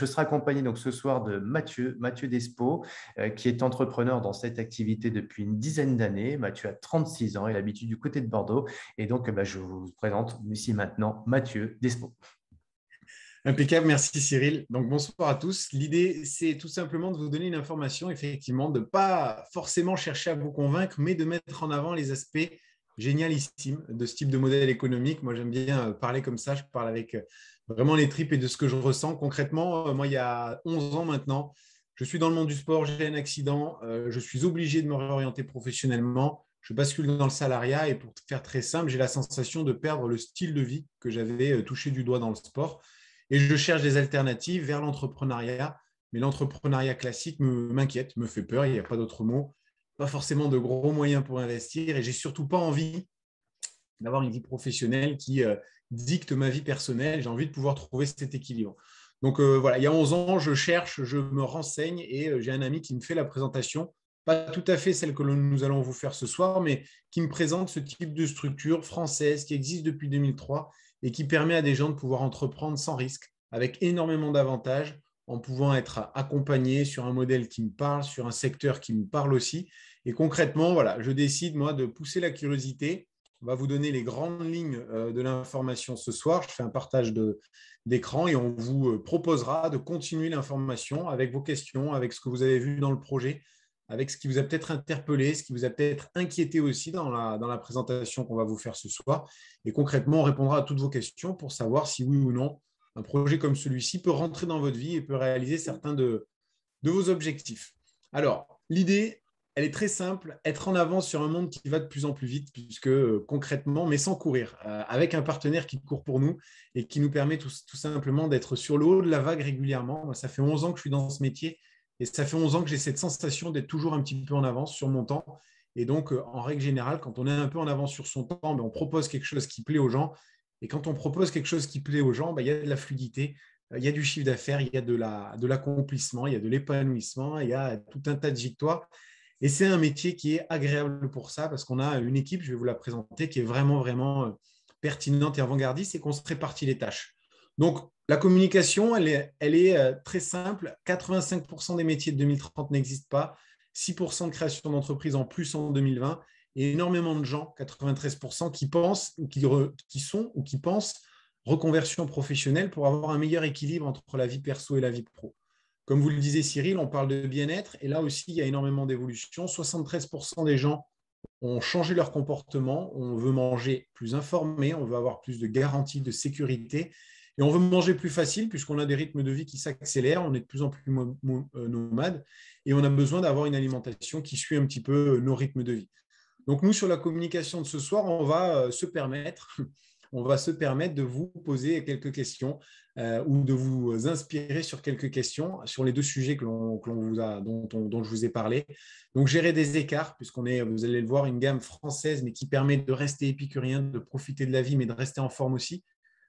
je serai accompagné donc ce soir de Mathieu Despo, qui est entrepreneur dans cette activité depuis une dizaine d'années. Mathieu a 36 ans, il habite du côté de Bordeaux. Et donc, je vous présente ici maintenant Mathieu Despo. Impeccable, merci Cyril. Donc bonsoir à tous. L'idée, c'est tout simplement de vous donner une information, effectivement, de ne pas forcément chercher à vous convaincre, mais de mettre en avant les aspects génialissimes de ce type de modèle économique. Moi, j'aime bien parler comme ça. Je parle avec vraiment les tripes et de ce que je ressens. Concrètement, moi, il y a 11 ans maintenant, je suis dans le monde du sport, j'ai un accident, je suis obligé de me réorienter professionnellement. Je bascule dans le salariat et pour faire très simple, j'ai la sensation de perdre le style de vie que j'avais touché du doigt dans le sport. Et je cherche des alternatives vers l'entrepreneuriat. Mais l'entrepreneuriat classique m'inquiète, me fait peur, il n'y a pas d'autre mot. Pas forcément de gros moyens pour investir et j'ai surtout pas envie d'avoir une vie professionnelle qui dicte ma vie personnelle. J'ai envie de pouvoir trouver cet équilibre. Donc voilà, il y a 11 ans, je cherche, je me renseigne et j'ai un ami qui me fait la présentation, pas tout à fait celle que nous allons vous faire ce soir, mais qui me présente ce type de structure française qui existe depuis 2003 et qui permet à des gens de pouvoir entreprendre sans risque, avec énormément d'avantages, en pouvant être accompagné sur un modèle qui me parle, sur un secteur qui me parle aussi. Et concrètement, voilà, je décide, moi, de pousser la curiosité. On va vous donner les grandes lignes de l'information ce soir. Je fais un partage d'écran et on vous proposera de continuer l'information avec vos questions, avec ce que vous avez vu dans le projet, avec ce qui vous a peut-être interpellé, ce qui vous a peut-être inquiété aussi dans la présentation qu'on va vous faire ce soir. Et concrètement, on répondra à toutes vos questions pour savoir si oui ou non, un projet comme celui-ci peut rentrer dans votre vie et peut réaliser certains de vos objectifs. Alors, l'idée, elle est très simple, être en avance sur un monde qui va de plus en plus vite, puisque concrètement, mais sans courir, avec un partenaire qui court pour nous et qui nous permet tout simplement d'être sur le haut de la vague régulièrement. Moi, ça fait 11 ans que je suis dans ce métier et ça fait 11 ans que j'ai cette sensation d'être toujours un petit peu en avance sur mon temps. Et donc, en règle générale, quand on est un peu en avance sur son temps, on propose quelque chose qui plaît aux gens. Et quand on propose quelque chose qui plaît aux gens, il y a de la fluidité, il y a du chiffre d'affaires, il y a de l'accomplissement, il y a de l'épanouissement, il y a tout un tas de victoires. Et c'est un métier qui est agréable pour ça parce qu'on a une équipe, je vais vous la présenter, qui est vraiment, vraiment pertinente et avant-gardiste et qu'on se répartit les tâches. Donc, la communication, elle est très simple. 85% des métiers de 2030 n'existent pas. 6% de création d'entreprises en plus en 2020 et énormément de gens, 93%, qui pensent, qui sont ou qui pensent reconversion professionnelle pour avoir un meilleur équilibre entre la vie perso et la vie pro. Comme vous le disiez, Cyril, on parle de bien-être et là aussi, il y a énormément d'évolution. 73% des gens ont changé leur comportement. On veut manger plus informé, on veut avoir plus de garanties de sécurité et on veut manger plus facile puisqu'on a des rythmes de vie qui s'accélèrent, on est de plus en plus nomades et on a besoin d'avoir une alimentation qui suit un petit peu nos rythmes de vie. Donc nous, sur la communication de ce soir, on va se permettre de vous poser quelques questions ou de vous inspirer sur quelques questions sur les deux sujets dont je vous ai parlé. Donc, gérer des écarts, puisqu'on est, vous allez le voir, une gamme française, mais qui permet de rester épicurien, de profiter de la vie, mais de rester en forme aussi,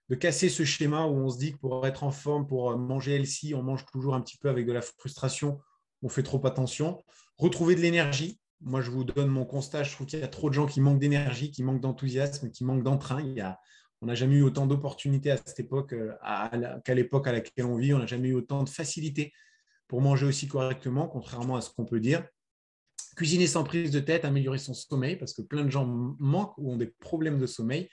de casser ce schéma où on se dit que pour être en forme, pour manger healthy, on mange toujours un petit peu avec de la frustration, on fait trop attention. Retrouver de l'énergie. Moi, je vous donne mon constat. Je trouve qu'il y a trop de gens qui manquent d'énergie, qui manquent d'enthousiasme, qui manquent d'entrain. On n'a jamais eu autant d'opportunités à cette époque qu'à l'époque à laquelle on vit. On n'a jamais eu autant de facilité pour manger aussi correctement, contrairement à ce qu'on peut dire. Cuisiner sans prise de tête, améliorer son sommeil, parce que plein de gens manquent ou ont des problèmes de sommeil.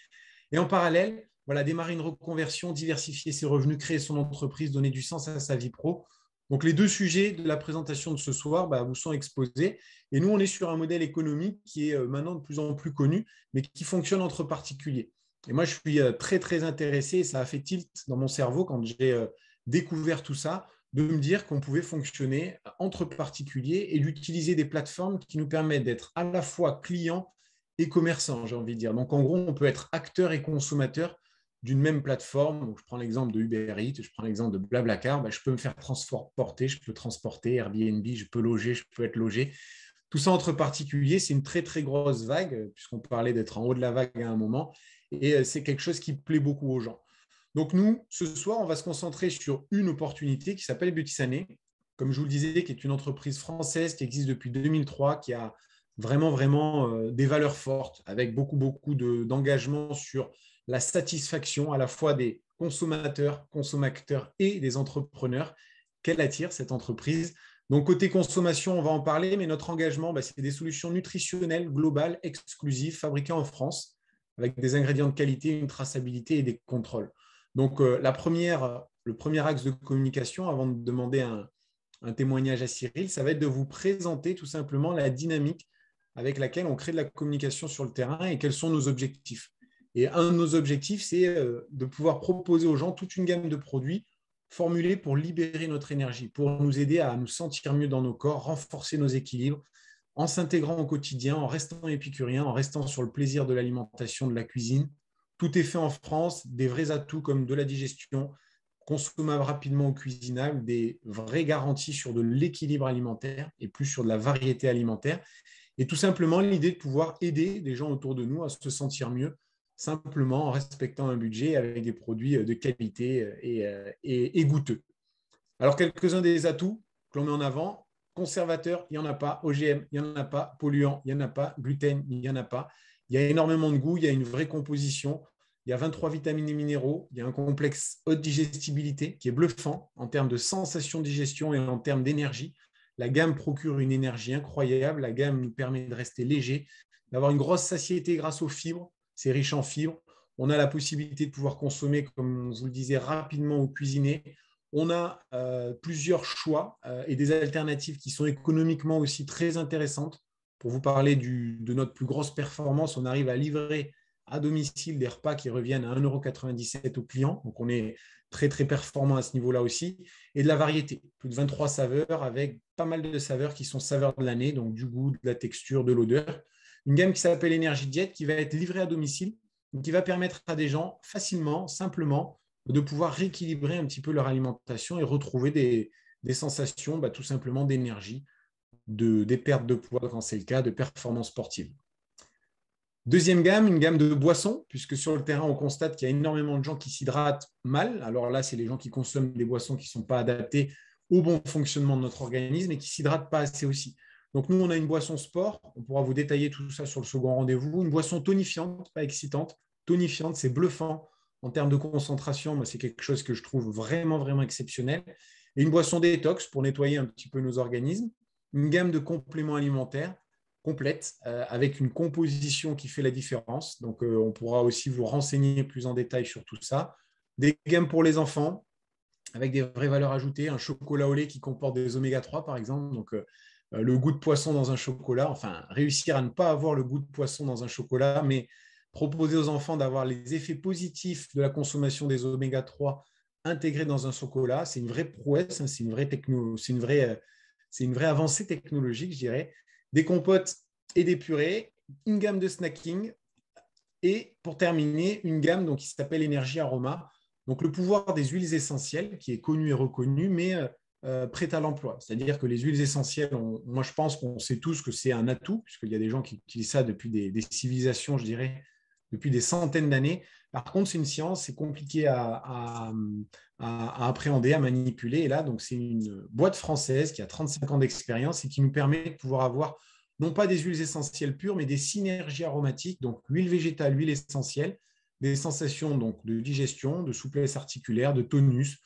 Et en parallèle, voilà, démarrer une reconversion, diversifier ses revenus, créer son entreprise, donner du sens à sa vie pro. Donc, les deux sujets de la présentation de ce soir vous sont exposés. Et nous, on est sur un modèle économique qui est maintenant de plus en plus connu, mais qui fonctionne entre particuliers. Et moi, je suis très, très intéressé, et ça a fait tilt dans mon cerveau quand j'ai découvert tout ça, de me dire qu'on pouvait fonctionner entre particuliers et d'utiliser des plateformes qui nous permettent d'être à la fois clients et commerçants, j'ai envie de dire. Donc, en gros, on peut être acteur et consommateur d'une même plateforme. Donc, je prends l'exemple de Uber Eats, je prends l'exemple de Blablacar, je peux me faire transporter, je peux transporter Airbnb, je peux loger, je peux être logé. Tout ça entre particuliers, c'est une très, très grosse vague, puisqu'on parlait d'être en haut de la vague à un moment, et c'est quelque chose qui plaît beaucoup aux gens. Donc, nous, ce soir, on va se concentrer sur une opportunité qui s'appelle Beautisané, comme je vous le disais, qui est une entreprise française qui existe depuis 2003, qui a vraiment, vraiment des valeurs fortes, avec beaucoup, beaucoup d'engagement sur la satisfaction à la fois des consommateurs et des entrepreneurs. qu'elle attire, cette entreprise. Donc, côté consommation, on va en parler, mais notre engagement, c'est des solutions nutritionnelles, globales, exclusives, fabriquées en France, avec des ingrédients de qualité, une traçabilité et des contrôles. Donc, le premier axe de communication, avant de demander un témoignage à Cyril, ça va être de vous présenter tout simplement la dynamique avec laquelle on crée de la communication sur le terrain et quels sont nos objectifs. Et un de nos objectifs, c'est de pouvoir proposer aux gens toute une gamme de produits formulés pour libérer notre énergie, pour nous aider à nous sentir mieux dans nos corps, renforcer nos équilibres, en s'intégrant au quotidien, en restant épicurien, en restant sur le plaisir de l'alimentation, de la cuisine. Tout est fait en France, des vrais atouts comme de la digestion, consommable rapidement ou cuisinable, des vraies garanties sur de l'équilibre alimentaire et plus sur de la variété alimentaire. Et tout simplement, l'idée de pouvoir aider les gens autour de nous à se sentir mieux, simplement en respectant un budget avec des produits de qualité et goûteux. Alors, quelques-uns des atouts que l'on met en avant: conservateurs, il n'y en a pas; OGM, il n'y en a pas; polluants, il n'y en a pas; gluten, il n'y en a pas. Il y a énormément de goût, il y a une vraie composition. Il y a 23 vitamines et minéraux. Il y a un complexe haute digestibilité qui est bluffant en termes de sensation de digestion et en termes d'énergie. La gamme procure une énergie incroyable. La gamme nous permet de rester léger, d'avoir une grosse satiété grâce aux fibres. C'est riche en fibres. On a la possibilité de pouvoir consommer, comme je vous le disais, rapidement ou cuisiner. On a plusieurs choix et des alternatives qui sont économiquement aussi très intéressantes. Pour vous parler de notre plus grosse performance, on arrive à livrer à domicile des repas qui reviennent à 1,97 € aux clients. Donc, on est très, très performant à ce niveau-là aussi. Et de la variété, plus de 23 saveurs avec pas mal de saveurs qui sont saveurs de l'année, donc du goût, de la texture, de l'odeur. Une gamme qui s'appelle Energy Diet qui va être livrée à domicile, qui va permettre à des gens facilement, simplement, de pouvoir rééquilibrer un petit peu leur alimentation et retrouver des sensations tout simplement d'énergie, des pertes de poids quand c'est le cas, de performance sportive. Deuxième gamme, une gamme de boissons, puisque sur le terrain, on constate qu'il y a énormément de gens qui s'hydratent mal. Alors là, c'est les gens qui consomment des boissons qui ne sont pas adaptées au bon fonctionnement de notre organisme et qui ne s'hydratent pas assez aussi. Donc nous, on a une boisson sport, on pourra vous détailler tout ça sur le second rendez-vous, une boisson tonifiante, pas excitante, tonifiante, c'est bluffant en termes de concentration. Moi, c'est quelque chose que je trouve vraiment, vraiment exceptionnel. Et une boisson détox pour nettoyer un petit peu nos organismes, une gamme de compléments alimentaires complète, avec une composition qui fait la différence. Donc, on pourra aussi vous renseigner plus en détail sur tout ça. Des gammes pour les enfants, avec des vraies valeurs ajoutées, un chocolat au lait qui comporte des oméga-3, par exemple. Donc, le goût de poisson dans un chocolat, enfin, réussir à ne pas avoir le goût de poisson dans un chocolat, mais proposer aux enfants d'avoir les effets positifs de la consommation des oméga-3 intégrés dans un chocolat, c'est une vraie prouesse, hein, c'est une vraie avancée technologique, je dirais. Des compotes et des purées, une gamme de snacking et pour terminer, une gamme donc, qui s'appelle Énergie Aroma. Donc le pouvoir des huiles essentielles qui est connu et reconnu, mais prête à l'emploi. C'est-à-dire que les huiles essentielles, moi je pense qu'on sait tous que c'est un atout, puisqu'il y a des gens qui utilisent ça depuis des civilisations, je dirais, depuis des centaines d'années. Par contre, c'est une science, c'est compliqué à appréhender, à manipuler. Et là, donc, c'est une boîte française qui a 35 ans d'expérience et qui nous permet de pouvoir avoir non pas des huiles essentielles pures, mais des synergies aromatiques, donc l'huile végétale, l'huile essentielle, des sensations donc, de digestion, de souplesse articulaire, de tonus,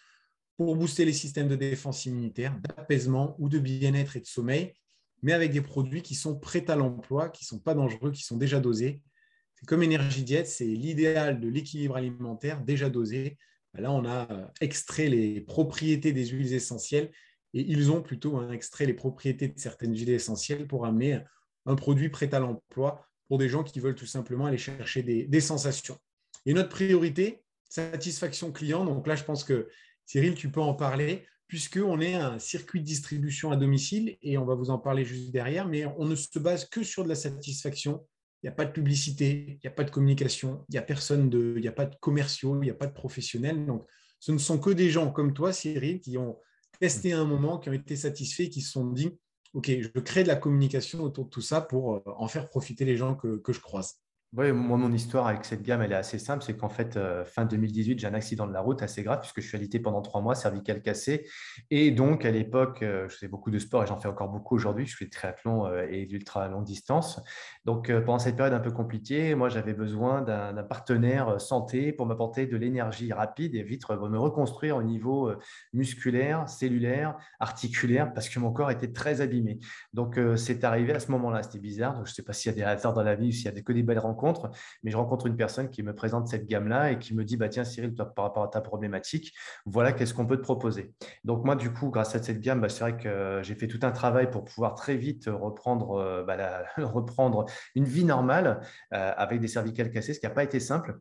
pour booster les systèmes de défense immunitaire, d'apaisement ou de bien-être et de sommeil, mais avec des produits qui sont prêts à l'emploi, qui ne sont pas dangereux, qui sont déjà dosés. C'est comme Energy Diet, c'est l'idéal de l'équilibre alimentaire déjà dosé. Là, on a extrait les propriétés des huiles essentielles et ils ont plutôt extrait les propriétés de certaines huiles essentielles pour amener un produit prêt à l'emploi pour des gens qui veulent tout simplement aller chercher des sensations. Et notre priorité, satisfaction client. Donc là, je pense que Cyril, tu peux en parler, puisqu'on est un circuit de distribution à domicile et on va vous en parler juste derrière, mais on ne se base que sur de la satisfaction. Il n'y a pas de publicité, il n'y a pas de communication, il n'y a il n'y a pas de commerciaux, il n'y a pas de professionnels. Donc, ce ne sont que des gens comme toi, Cyril, qui ont testé un moment, qui ont été satisfaits, qui se sont dit, OK, je crée de la communication autour de tout ça pour en faire profiter les gens que je croise. Oui, moi, mon histoire avec cette gamme, elle est assez simple. C'est qu'en fait, fin 2018, j'ai un accident de la route assez grave puisque je suis alité pendant 3 mois, cervicale cassée. Et donc, à l'époque, je faisais beaucoup de sport et j'en fais encore beaucoup aujourd'hui. Je fais du triathlon et de l'ultra longue distance. Donc, pendant cette période un peu compliquée, moi, j'avais besoin d'un partenaire santé pour m'apporter de l'énergie rapide et vite me reconstruire au niveau musculaire, cellulaire, articulaire parce que mon corps était très abîmé. Donc, c'est arrivé à ce moment-là. C'était bizarre. Donc, je ne sais pas s'il y a des hasards dans la vie ou s'il y a que des belles rencontres, mais je rencontre une personne qui me présente cette gamme-là et qui me dit, bah, tiens, Cyril, toi, par rapport à ta problématique, voilà qu'est-ce qu'on peut te proposer. Donc, moi, du coup, grâce à cette gamme, bah, c'est vrai que j'ai fait tout un travail pour pouvoir très vite reprendre, reprendre une vie normale avec des cervicales cassées, ce qui n'a pas été simple.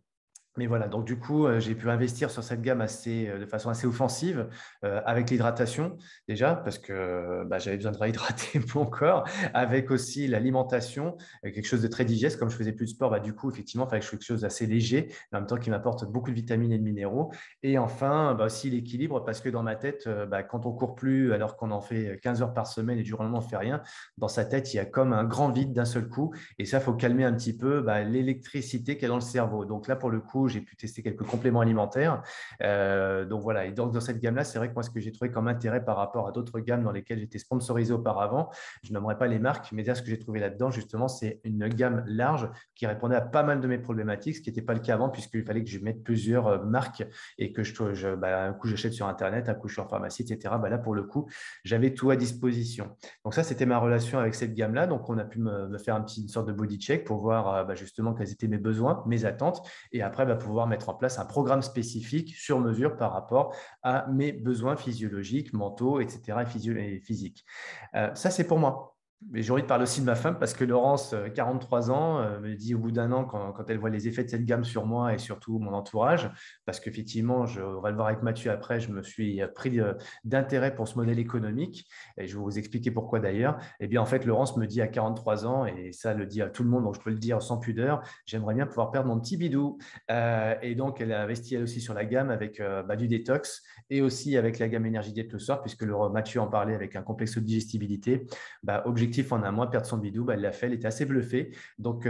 Mais voilà, donc du coup, j'ai pu investir sur cette gamme de façon assez offensive avec l'hydratation déjà, parce que bah, j'avais besoin de réhydrater mon corps, avec aussi l'alimentation, quelque chose de très digeste. Comme je faisais plus de sport, bah, du coup, effectivement, il fallait que je fasse quelque chose d'assez léger, mais en même temps qui m'apporte beaucoup de vitamines et de minéraux. Et enfin, bah, aussi l'équilibre, parce que dans ma tête, bah, quand on court plus, alors qu'on en fait 15 heures par semaine et du jour au lendemain, on ne fait rien, dans sa tête, il y a comme un grand vide d'un seul coup. Et ça, il faut calmer un petit peu bah, l'électricité qu'il y a dans le cerveau. Donc là, pour le coup, j'ai pu tester quelques compléments alimentaires. Donc voilà, et donc dans cette gamme-là, c'est vrai que moi, ce que j'ai trouvé comme intérêt par rapport à d'autres gammes dans lesquelles j'étais sponsorisé auparavant, je n'aimerais pas les marques, mais là, ce que j'ai trouvé là-dedans, justement, c'est une gamme large qui répondait à pas mal de mes problématiques, ce qui n'était pas le cas avant, puisqu'il fallait que je mette plusieurs marques et que un coup, j'achète sur Internet, un coup, je suis en pharmacie, etc. Bah, là, pour le coup, j'avais tout à disposition. Donc ça, c'était ma relation avec cette gamme-là. Donc, on a pu me faire une sorte de body check pour voir bah, justement quels étaient mes besoins, mes attentes, et après, bah, pouvoir mettre en place un programme spécifique sur mesure par rapport à mes besoins physiologiques, mentaux, etc. et physiques. Ça, c'est pour moi. Mais j'ai envie de parler aussi de ma femme parce que Laurence, 43 ans, me dit au bout d'un an, quand elle voit les effets de cette gamme sur moi et surtout mon entourage, parce qu'effectivement, on va le voir avec Mathieu après, je me suis pris d'intérêt pour ce modèle économique et je vais vous expliquer pourquoi d'ailleurs. Eh bien, en fait, Laurence me dit à 43 ans, et ça le dit à tout le monde, donc je peux le dire sans pudeur, j'aimerais bien pouvoir perdre mon petit bidou. Et donc, elle a investi elle aussi sur la gamme avec bah, du détox et aussi avec la gamme énergie diète le soir, puisque Mathieu en parlait avec un complexe de digestibilité. Bah, objectif en un mois, perdre son bidou, bah, elle l'a fait, elle était assez bluffée. Donc,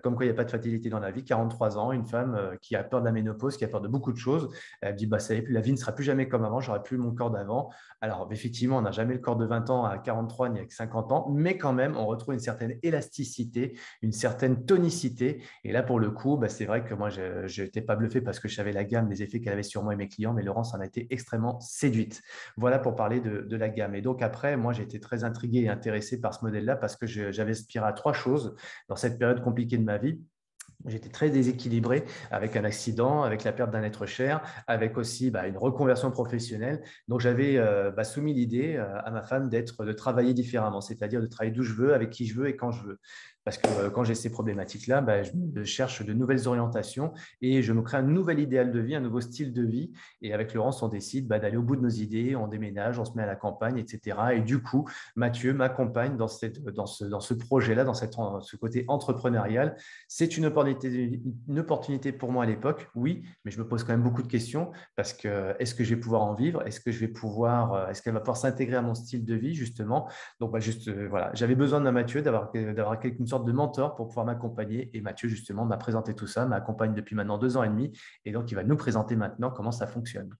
comme quoi il n'y a pas de fatalité dans la vie, 43 ans, une femme qui a peur de la ménopause, qui a peur de beaucoup de choses, elle dit bah, ça y est, la vie ne sera plus jamais comme avant, j'aurai plus mon corps d'avant. Alors, effectivement, on n'a jamais le corps de 20 ans à 43 ni avec 50 ans, mais quand même, on retrouve une certaine élasticité, une certaine tonicité. Et là, pour le coup, bah, c'est vrai que moi, je n'étais pas bluffé parce que je savais la gamme, les effets qu'elle avait sur moi et mes clients, mais Laurence en a été extrêmement séduite. Voilà pour parler de la gamme. Et donc après, moi, j'ai été très intrigué et intéressé par ce modèle-là parce que j'avais aspiré à 3 choses dans cette période compliquée de ma vie. J'étais très déséquilibré avec un accident, avec la perte d'un être cher, avec aussi bah, une reconversion professionnelle. Donc, j'avais bah, soumis l'idée à ma femme de travailler différemment, c'est-à-dire de travailler d'où je veux, avec qui je veux et quand je veux. Parce que quand j'ai ces problématiques-là, bah, je cherche de nouvelles orientations et je me crée un nouvel idéal de vie, un nouveau style de vie. Et avec Laurence, on décide bah, d'aller au bout de nos idées, on déménage, on se met à la campagne, etc. Et du coup, Mathieu m'accompagne dans ce projet-là, ce côté entrepreneurial. C'est une opportunité pour moi à l'époque, oui, mais je me pose quand même beaucoup de questions parce que est-ce que je vais pouvoir en vivre? Est-ce que je vais pouvoir, est-ce qu'elle va pouvoir s'intégrer à mon style de vie justement? Donc bah, voilà, j'avais besoin d'un Mathieu, d'avoir une sorte de mentor pour pouvoir m'accompagner et Mathieu justement m'a présenté tout ça, m'accompagne depuis maintenant 2 ans et demi et donc il va nous présenter maintenant comment ça fonctionne.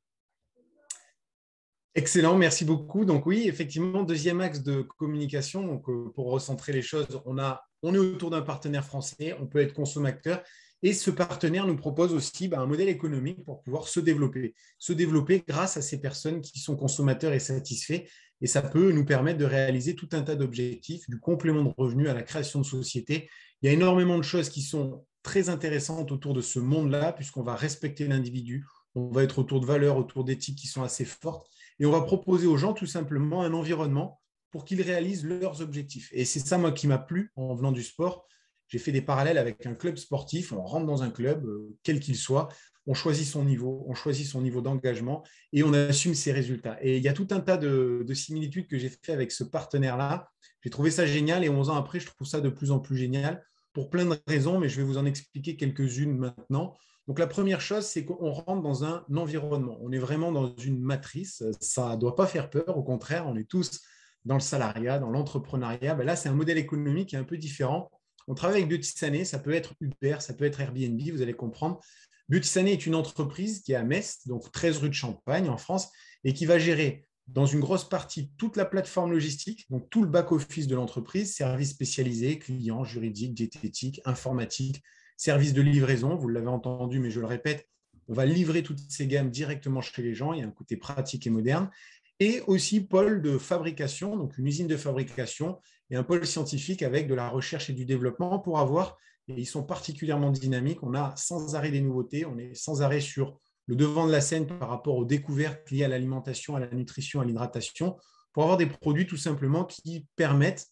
Excellent, merci beaucoup. Donc oui, effectivement, deuxième axe de communication. Donc, pour recentrer les choses, on est autour d'un partenaire français, on peut être consommateur. Et ce partenaire nous propose aussi un modèle économique pour pouvoir se développer. Se développer grâce à ces personnes qui sont consommateurs et satisfaits. Et ça peut nous permettre de réaliser tout un tas d'objectifs, du complément de revenus à la création de sociétés. Il y a énormément de choses qui sont très intéressantes autour de ce monde-là, puisqu'on va respecter l'individu. On va être autour de valeurs, autour d'éthiques qui sont assez fortes. Et on va proposer aux gens tout simplement un environnement pour qu'ils réalisent leurs objectifs. Et c'est ça, moi, qui m'a plu en venant du sport. J'ai fait des parallèles avec un club sportif. On rentre dans un club, quel qu'il soit, on choisit son niveau d'engagement et on assume ses résultats. Et il y a tout un tas de similitudes que j'ai fait avec ce partenaire-là. J'ai trouvé ça génial et 11 ans après, je trouve ça de plus en plus génial pour plein de raisons, mais je vais vous en expliquer quelques-unes maintenant. Donc, la première chose, c'est qu'on rentre dans un environnement. On est vraiment dans une matrice. Ça ne doit pas faire peur. Au contraire, on est tous dans le salariat, dans l'entrepreneuriat. Ben là, c'est un modèle économique qui est un peu différent. On travaille avec Beauty Sané, ça peut être Uber, ça peut être Airbnb, vous allez comprendre. Beauty Sané est une entreprise qui est à Metz, donc 13 rue de Champagne en France, et qui va gérer dans une grosse partie toute la plateforme logistique, donc tout le back-office de l'entreprise, services spécialisés, clients, juridiques, diététiques, informatiques, services de livraison, vous l'avez entendu, mais je le répète, on va livrer toutes ces gammes directement chez les gens, il y a un côté pratique et moderne, et aussi pôle de fabrication, donc une usine de fabrication et un pôle scientifique avec de la recherche et du développement pour avoir, et ils sont particulièrement dynamiques, on a sans arrêt des nouveautés, on est sans arrêt sur le devant de la scène par rapport aux découvertes liées à l'alimentation, à la nutrition, à l'hydratation, pour avoir des produits tout simplement qui permettent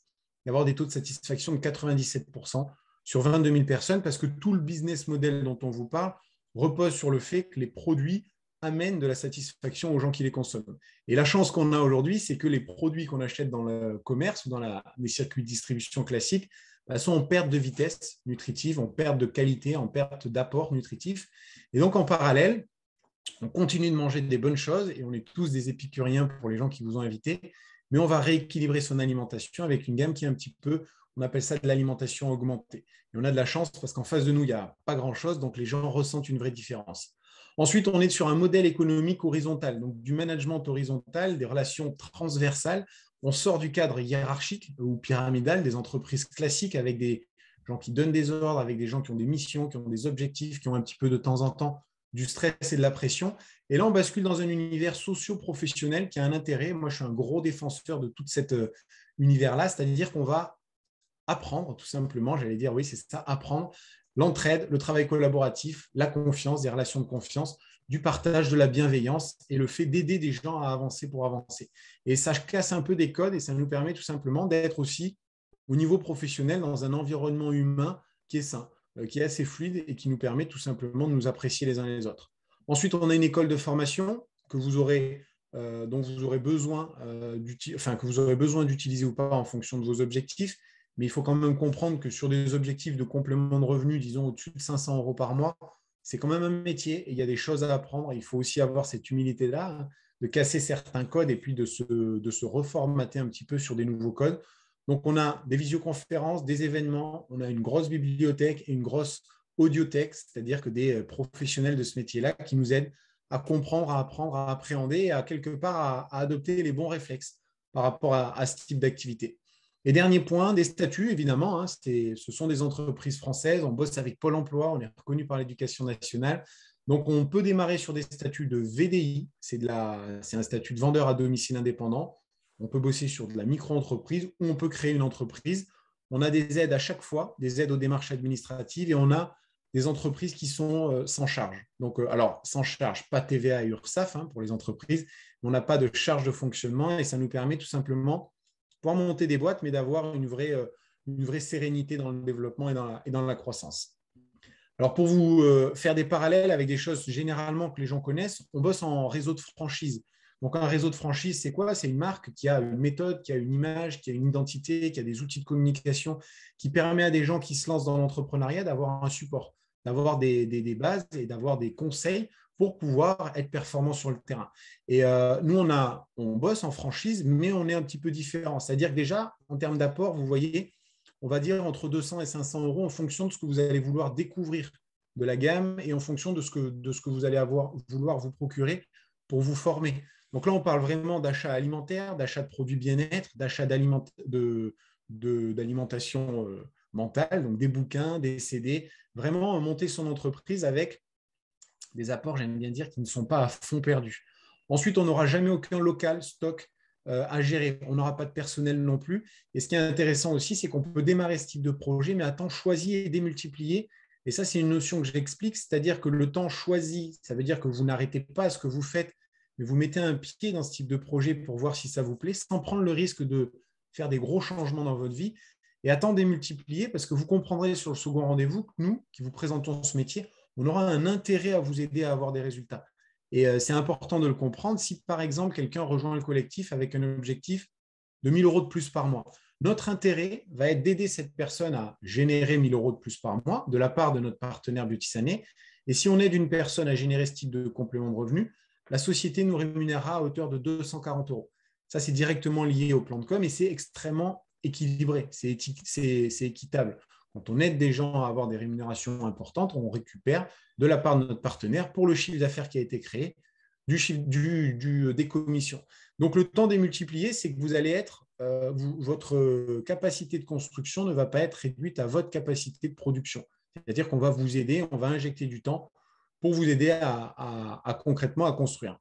d'avoir des taux de satisfaction de 97% sur 22 000 personnes, parce que tout le business model dont on vous parle repose sur le fait que les produits amènent de la satisfaction aux gens qui les consomment. Et la chance qu'on a aujourd'hui, c'est que les produits qu'on achète dans le commerce ou dans les circuits de distribution classiques sont en perte de vitesse nutritive, en perte de qualité, en perte d'apport nutritif. Et donc, en parallèle, on continue de manger des bonnes choses et on est tous des épicuriens pour les gens qui vous ont invités, mais on va rééquilibrer son alimentation avec une gamme qui est un petit peu, on appelle ça de l'alimentation augmentée. Et on a de la chance parce qu'en face de nous, il n'y a pas grand-chose, donc les gens ressentent une vraie différence. Ensuite, on est sur un modèle économique horizontal, donc du management horizontal, des relations transversales. On sort du cadre hiérarchique ou pyramidal des entreprises classiques avec des gens qui donnent des ordres, avec des gens qui ont des missions, qui ont des objectifs, qui ont un petit peu de temps en temps du stress et de la pression. Et là, on bascule dans un univers socio-professionnel qui a un intérêt. Moi, je suis un gros défenseur de tout cet univers-là, c'est-à-dire qu'on va apprendre, tout simplement, j'allais dire, oui, c'est ça, apprendre l'entraide, le travail collaboratif, la confiance, des relations de confiance, du partage, de la bienveillance et le fait d'aider des gens à avancer pour avancer. Et ça casse un peu des codes et ça nous permet tout simplement d'être aussi au niveau professionnel dans un environnement humain qui est sain, qui est assez fluide et qui nous permet tout simplement de nous apprécier les uns les autres. Ensuite, on a une école de formation que vous aurez, dont vous aurez besoin, que vous aurez besoin d'utiliser ou pas en fonction de vos objectifs. Mais il faut quand même comprendre que sur des objectifs de complément de revenus, disons au-dessus de 500 € par mois, c'est quand même un métier et il y a des choses à apprendre. Il faut aussi avoir cette humilité-là, hein, de casser certains codes et puis de se reformater un petit peu sur des nouveaux codes. Donc, on a des visioconférences, des événements, on a une grosse bibliothèque et une grosse audiothèque, c'est-à-dire que des professionnels de ce métier-là qui nous aident à comprendre, à apprendre, à appréhender et à quelque part à adopter les bons réflexes par rapport à ce type d'activité. Et dernier point, des statuts, évidemment, hein, ce sont des entreprises françaises, on bosse avec Pôle emploi, on est reconnu par l'Éducation nationale. Donc, on peut démarrer sur des statuts de VDI, c'est un statut de vendeur à domicile indépendant. On peut bosser sur de la micro-entreprise ou on peut créer une entreprise. On a des aides à chaque fois, des aides aux démarches administratives et on a des entreprises qui sont sans charge. Donc, alors, sans charge, pas TVA et URSSAF hein, pour les entreprises. On n'a pas de charge de fonctionnement et ça nous permet tout simplement de pouvoir monter des boîtes, mais d'avoir une vraie sérénité dans le développement et dans la croissance. Alors, pour vous faire des parallèles avec des choses généralement que les gens connaissent, on bosse en réseau de franchise. Donc, un réseau de franchise, c'est quoi? C'est une marque qui a une méthode, qui a une image, qui a une identité, qui a des outils de communication, qui permet à des gens qui se lancent dans l'entrepreneuriat d'avoir un support, d'avoir des bases et d'avoir des conseils pour pouvoir être performant sur le terrain. Et nous, on bosse en franchise, mais on est un petit peu différent. C'est-à-dire que déjà, en termes d'apport, vous voyez, on va dire entre 200 et 500 € en fonction de ce que vous allez vouloir découvrir de la gamme et en fonction de ce que vous allez vouloir vous procurer pour vous former. Donc là, on parle vraiment d'achat alimentaire, d'achat de produits bien-être, d'achat d'alimentation mentale, donc des bouquins, des CD, vraiment monter son entreprise avec des apports, j'aime bien dire, qui ne sont pas à fond perdu. Ensuite, on n'aura jamais aucun local, stock à gérer. On n'aura pas de personnel non plus. Et ce qui est intéressant aussi, c'est qu'on peut démarrer ce type de projet, mais à temps choisi et démultiplié. Et ça, c'est une notion que j'explique, c'est-à-dire que le temps choisi, ça veut dire que vous n'arrêtez pas ce que vous faites, mais vous mettez un pied dans ce type de projet pour voir si ça vous plaît, sans prendre le risque de faire des gros changements dans votre vie. Et à temps démultiplié, parce que vous comprendrez sur le second rendez-vous que nous, qui vous présentons ce métier, on aura un intérêt à vous aider à avoir des résultats. Et c'est important de le comprendre. Si, par exemple, quelqu'un rejoint le collectif avec un objectif de 1 000 € de plus par mois, notre intérêt va être d'aider cette personne à générer 1 000 € de plus par mois de la part de notre partenaire Beauty Sané. Et si on aide une personne à générer ce type de complément de revenu, la société nous rémunérera à hauteur de 240 €. Ça, c'est directement lié au plan de com et c'est extrêmement équilibré, c'est équitable. Quand on aide des gens à avoir des rémunérations importantes, on récupère de la part de notre partenaire pour le chiffre d'affaires qui a été créé, des commissions. Donc, le temps démultiplié, c'est que vous allez être, votre capacité de construction ne va pas être réduite à votre capacité de production. C'est-à-dire qu'on va vous aider, on va injecter du temps pour vous aider concrètement à construire.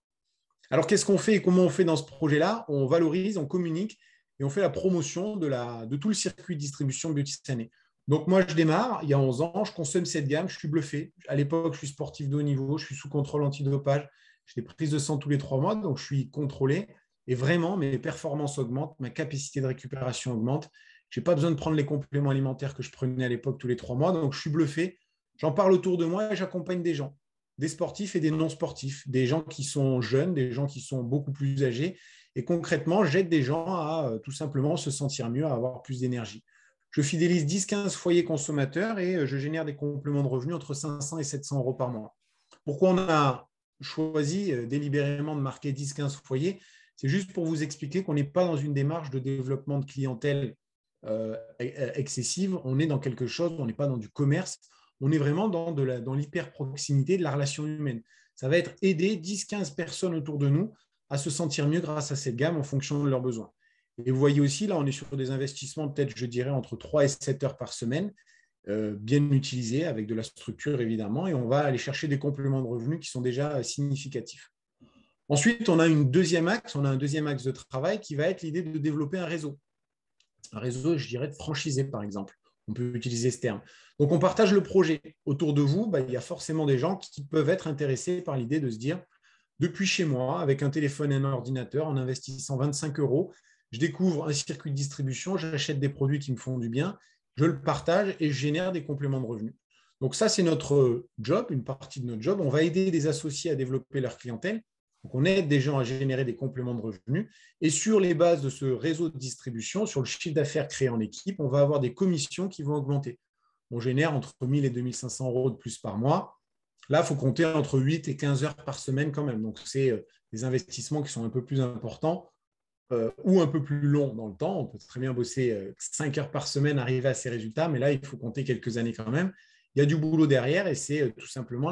Alors, qu'est-ce qu'on fait et comment on fait dans ce projet-là? On valorise, on communique et on fait la promotion de tout le circuit de distribution Beauty-Sané. Donc, moi, je démarre, il y a 11 ans, je consomme cette gamme, je suis bluffé. À l'époque, je suis sportif de haut niveau, je suis sous contrôle antidopage, j'ai des prises de sang tous les 3 mois, donc je suis contrôlé. Et vraiment, mes performances augmentent, ma capacité de récupération augmente. Je n'ai pas besoin de prendre les compléments alimentaires que je prenais à l'époque tous les 3 mois, donc je suis bluffé. J'en parle autour de moi et j'accompagne des gens, des sportifs et des non-sportifs, des gens qui sont jeunes, des gens qui sont beaucoup plus âgés. Et concrètement, j'aide des gens à tout simplement se sentir mieux, à avoir plus d'énergie. Je fidélise 10-15 foyers consommateurs et je génère des compléments de revenus entre 500 et 700 euros par mois. Pourquoi on a choisi délibérément de marquer 10-15 foyers? C'est juste pour vous expliquer qu'on n'est pas dans une démarche de développement de clientèle excessive. On est dans quelque chose, on n'est pas dans du commerce. On est vraiment dans l'hyper-proximité de la relation humaine. Ça va être aider 10-15 personnes autour de nous à se sentir mieux grâce à cette gamme en fonction de leurs besoins. Et vous voyez aussi, là, on est sur des investissements peut-être, je dirais, entre 3 et 7 heures par semaine, bien utilisés, avec de la structure, évidemment, et on va aller chercher des compléments de revenus qui sont déjà significatifs. Ensuite, on a un deuxième axe de travail qui va être l'idée de développer un réseau. Un réseau, je dirais, de franchisés, par exemple. On peut utiliser ce terme. Donc, on partage le projet. Autour de vous, il y a forcément des gens qui peuvent être intéressés par l'idée de se dire, depuis chez moi, avec un téléphone et un ordinateur, en investissant 25 euros, je découvre un circuit de distribution, j'achète des produits qui me font du bien, je le partage et je génère des compléments de revenus. Donc ça, c'est notre job, une partie de notre job. On va aider des associés à développer leur clientèle. Donc on aide des gens à générer des compléments de revenus. Et sur les bases de ce réseau de distribution, sur le chiffre d'affaires créé en équipe, on va avoir des commissions qui vont augmenter. On génère entre 1 000 et 2 500 euros de plus par mois. Là, il faut compter entre 8 et 15 heures par semaine quand même. Donc, c'est des investissements qui sont un peu plus importants ou un peu plus longs dans le temps. On peut très bien bosser 5 heures par semaine, arriver à ces résultats, mais là, il faut compter quelques années quand même. Il y a du boulot derrière et c'est tout simplement,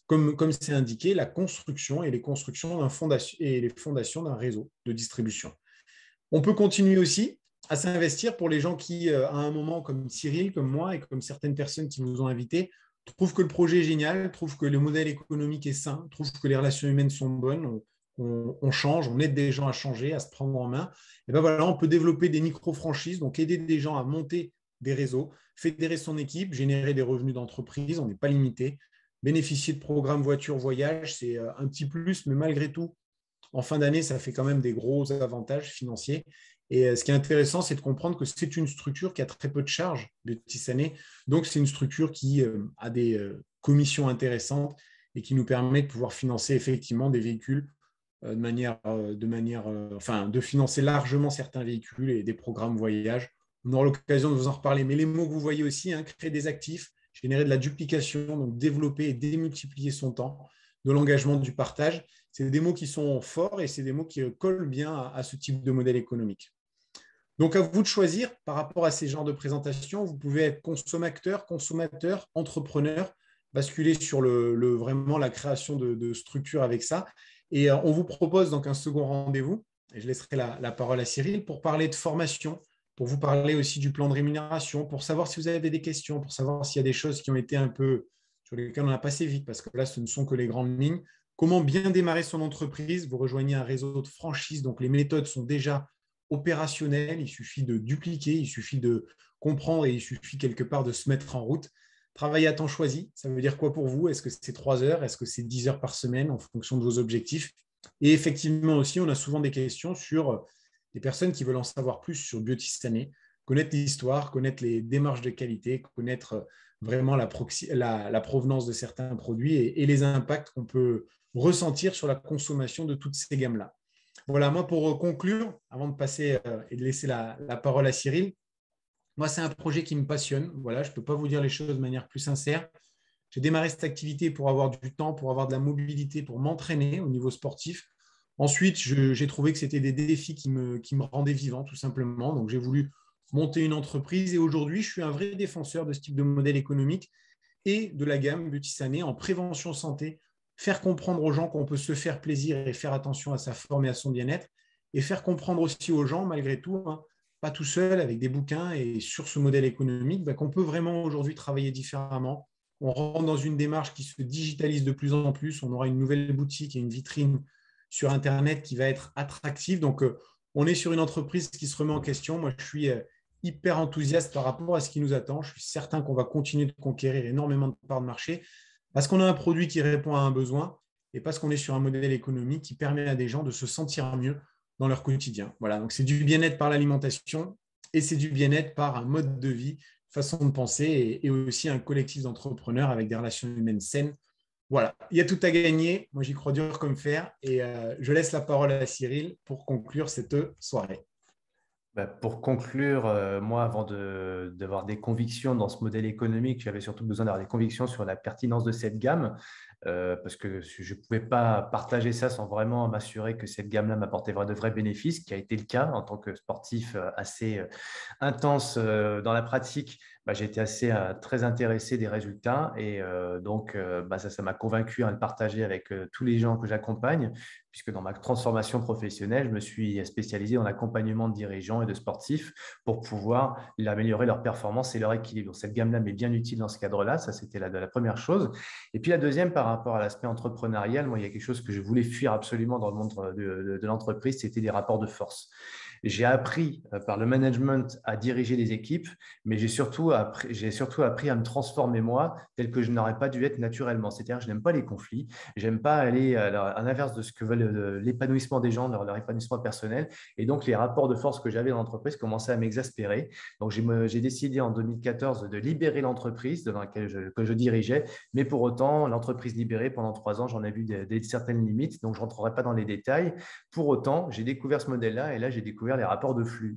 comme c'est indiqué, la construction et les fondations d'un réseau de distribution. On peut continuer aussi à s'investir pour les gens qui, à un moment, comme Cyril, comme moi et comme certaines personnes qui vous ont invité, trouvent que le projet est génial, trouvent que le modèle économique est sain, trouvent que les relations humaines sont bonnes, on change, on aide des gens à changer, à se prendre en main. Et ben voilà, on peut développer des micro-franchises, donc aider des gens à monter des réseaux, fédérer son équipe, générer des revenus d'entreprise, on n'est pas limité. Bénéficier de programmes voiture-voyage, c'est un petit plus, mais malgré tout, en fin d'année, ça fait quand même des gros avantages financiers. Et ce qui est intéressant, c'est de comprendre que c'est une structure qui a très peu de charges de Beauty-Sané. Donc, c'est une structure qui a des commissions intéressantes et qui nous permet de pouvoir financer effectivement des véhicules de financer largement certains véhicules et des programmes voyage. On aura l'occasion de vous en reparler. Mais les mots que vous voyez aussi, créer des actifs, générer de la duplication, donc développer et démultiplier son temps, de l'engagement, du partage, c'est des mots qui sont forts et c'est des mots qui collent bien à ce type de modèle économique. Donc, à vous de choisir par rapport à ces genres de présentations. Vous pouvez être consommateur, entrepreneur, basculer sur vraiment la création de structures avec ça. Et on vous propose donc un second rendez-vous. Et je laisserai la parole à Cyril pour parler de formation, pour vous parler aussi du plan de rémunération, pour savoir si vous avez des questions, pour savoir s'il y a des choses qui ont été un peu sur lesquelles on a passé vite, parce que là, ce ne sont que les grandes lignes. Comment bien démarrer son entreprise? Vous rejoignez un réseau de franchise, donc les méthodes sont déjà opérationnelles. Il suffit de dupliquer, il suffit de comprendre et il suffit quelque part de se mettre en route. Travailler à temps choisi, ça veut dire quoi pour vous? Est-ce que c'est 3 heures? Est-ce que c'est 10 heures par semaine en fonction de vos objectifs? Et effectivement aussi, on a souvent des questions sur des personnes qui veulent en savoir plus sur Beauty-Sané, connaître l'histoire, connaître les démarches de qualité, connaître vraiment la provenance de certains produits et les impacts qu'on peut ressentir sur la consommation de toutes ces gammes-là. Voilà, moi pour conclure, avant de passer et de laisser la parole à Cyril, moi c'est un projet qui me passionne. Voilà, je ne peux pas vous dire les choses de manière plus sincère. J'ai démarré cette activité pour avoir du temps, pour avoir de la mobilité, pour m'entraîner au niveau sportif. Ensuite, j'ai trouvé que c'était des défis qui me rendaient vivant, tout simplement. Donc, j'ai voulu monter une entreprise. Et aujourd'hui, je suis un vrai défenseur de ce type de modèle économique et de la gamme Beauty en prévention santé, faire comprendre aux gens qu'on peut se faire plaisir et faire attention à sa forme et à son bien-être, et faire comprendre aussi aux gens, malgré tout, hein, pas tout seul, avec des bouquins et sur ce modèle économique, qu'on peut vraiment aujourd'hui travailler différemment. On rentre dans une démarche qui se digitalise de plus en plus. On aura une nouvelle boutique et une vitrine sur Internet qui va être attractive. Donc, on est sur une entreprise qui se remet en question. Moi, je suis hyper enthousiaste par rapport à ce qui nous attend. Je suis certain qu'on va continuer de conquérir énormément de parts de marché parce qu'on a un produit qui répond à un besoin et parce qu'on est sur un modèle économique qui permet à des gens de se sentir mieux dans leur quotidien. Voilà, donc c'est du bien-être par l'alimentation et c'est du bien-être par un mode de vie, façon de penser et aussi un collectif d'entrepreneurs avec des relations humaines saines. Voilà, il y a tout à gagner. Moi, j'y crois dur comme fer et je laisse la parole à Cyril pour conclure cette soirée. Bah, pour conclure, moi, avant d'avoir des convictions dans ce modèle économique, j'avais surtout besoin d'avoir des convictions sur la pertinence de cette gamme, parce que je ne pouvais pas partager ça sans vraiment m'assurer que cette gamme-là m'apportait de vrais bénéfices, ce qui a été le cas en tant que sportif assez intense dans la pratique. Bah, j'ai été assez très intéressé des résultats et donc ça m'a convaincu de partager avec tous les gens que j'accompagne, puisque dans ma transformation professionnelle, je me suis spécialisé dans l'accompagnement de dirigeants et de sportifs pour pouvoir améliorer leur performance et leur équilibre. Donc, cette gamme-là m'est bien utile dans ce cadre-là, ça c'était la première chose. Et puis la deuxième, par rapport à l'aspect entrepreneurial, moi, il y a quelque chose que je voulais fuir absolument dans le monde de l'entreprise, c'était des rapports de force. J'ai appris par le management à diriger des équipes, mais j'ai surtout appris à me transformer moi tel que je n'aurais pas dû être naturellement. C'est-à-dire que je n'aime pas les conflits, j'aime pas aller à l'inverse de ce que veulent l'épanouissement des gens, leur épanouissement personnel. Et donc, les rapports de force que j'avais dans l'entreprise commençaient à m'exaspérer. Donc, j'ai décidé en 2014 de libérer l'entreprise dans laquelle que je dirigeais. Mais pour autant, l'entreprise libérée, pendant 3 ans, j'en ai vu certaines limites. Donc, je ne rentrerai pas dans les détails. Pour autant, j'ai découvert ce modèle-là et là, j'ai découvert les rapports de flux.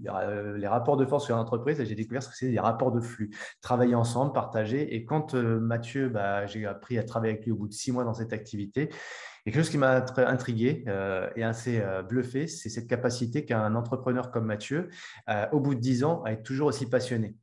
Les rapports de force sur l'entreprise, j'ai découvert ce que c'est des rapports de flux. Travailler ensemble, partager. Et quand Mathieu, j'ai appris à travailler avec lui au bout de 6 mois dans cette activité, et quelque chose qui m'a intrigué et assez bluffé, c'est cette capacité qu'a un entrepreneur comme Mathieu, au bout de 10 ans, à être toujours aussi passionné.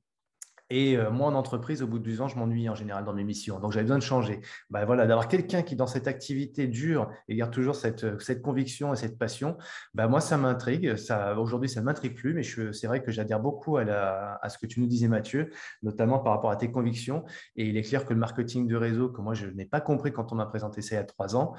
Et moi, en entreprise, au bout de 2 ans, je m'ennuie en général dans mes missions. Donc, j'avais besoin de changer. Bah, voilà, d'avoir quelqu'un qui, dans cette activité dure et garde toujours cette conviction et cette passion, bah, moi, ça m'intrigue. Aujourd'hui, ça ne m'intrigue plus, mais c'est vrai que j'adhère beaucoup à ce que tu nous disais, Mathieu, notamment par rapport à tes convictions. Et il est clair que le marketing de réseau, que moi, je n'ai pas compris quand on m'a présenté ça il y a 3 ans,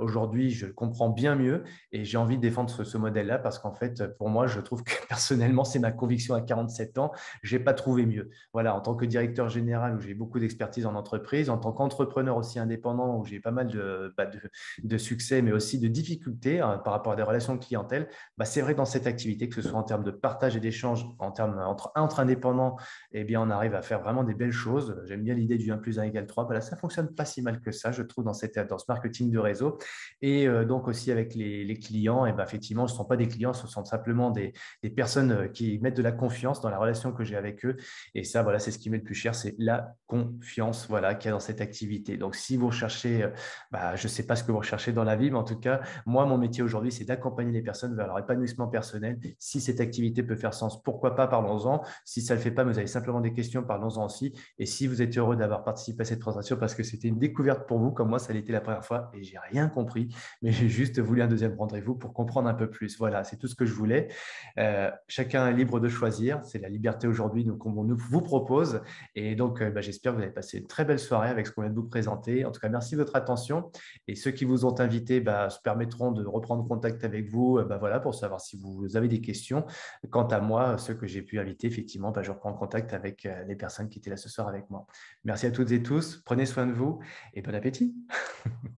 aujourd'hui, je le comprends bien mieux et j'ai envie de défendre ce modèle-là parce qu'en fait, pour moi, je trouve que personnellement, c'est ma conviction à 47 ans. Je n'ai pas trouvé mieux. Voilà, en tant que directeur général où j'ai beaucoup d'expertise en entreprise, en tant qu'entrepreneur aussi indépendant où j'ai pas mal de succès, mais aussi de difficultés par rapport à des relations de clientèle, c'est vrai que dans cette activité, que ce soit en termes de partage et d'échange, en termes entre indépendants, eh bien, on arrive à faire vraiment des belles choses. J'aime bien l'idée du 1 plus 1 égale 3. Voilà, ça ne fonctionne pas si mal que ça, je trouve, dans ce marketing de réseau. Et donc aussi avec les clients, effectivement, ce ne sont pas des clients, ce sont simplement des personnes qui mettent de la confiance dans la relation que j'ai avec eux. Et ça, voilà, c'est ce qui m'est le plus cher, c'est la confiance voilà, qu'il y a dans cette activité. Donc, si vous recherchez, je ne sais pas ce que vous recherchez dans la vie, mais en tout cas, moi, mon métier aujourd'hui, c'est d'accompagner les personnes vers leur épanouissement personnel. Si cette activité peut faire sens, pourquoi pas, parlons-en. Si ça ne le fait pas, mais vous avez simplement des questions, parlons-en aussi. Et si vous êtes heureux d'avoir participé à cette présentation parce que c'était une découverte pour vous, comme moi, ça l'était la première fois et j'ai rien compris, mais j'ai juste voulu un deuxième rendez-vous pour comprendre un peu plus. Voilà, c'est tout ce que je voulais. Chacun est libre de choisir. C'est la liberté aujourd'hui qu'on vous propose. Et donc, j'espère que vous avez passé une très belle soirée avec ce qu'on vient de vous présenter. En tout cas, merci de votre attention. Et ceux qui vous ont invité se permettront de reprendre contact avec vous voilà, pour savoir si vous avez des questions. Quant à moi, ceux que j'ai pu inviter, effectivement, je reprends contact avec les personnes qui étaient là ce soir avec moi. Merci à toutes et tous. Prenez soin de vous et bon appétit.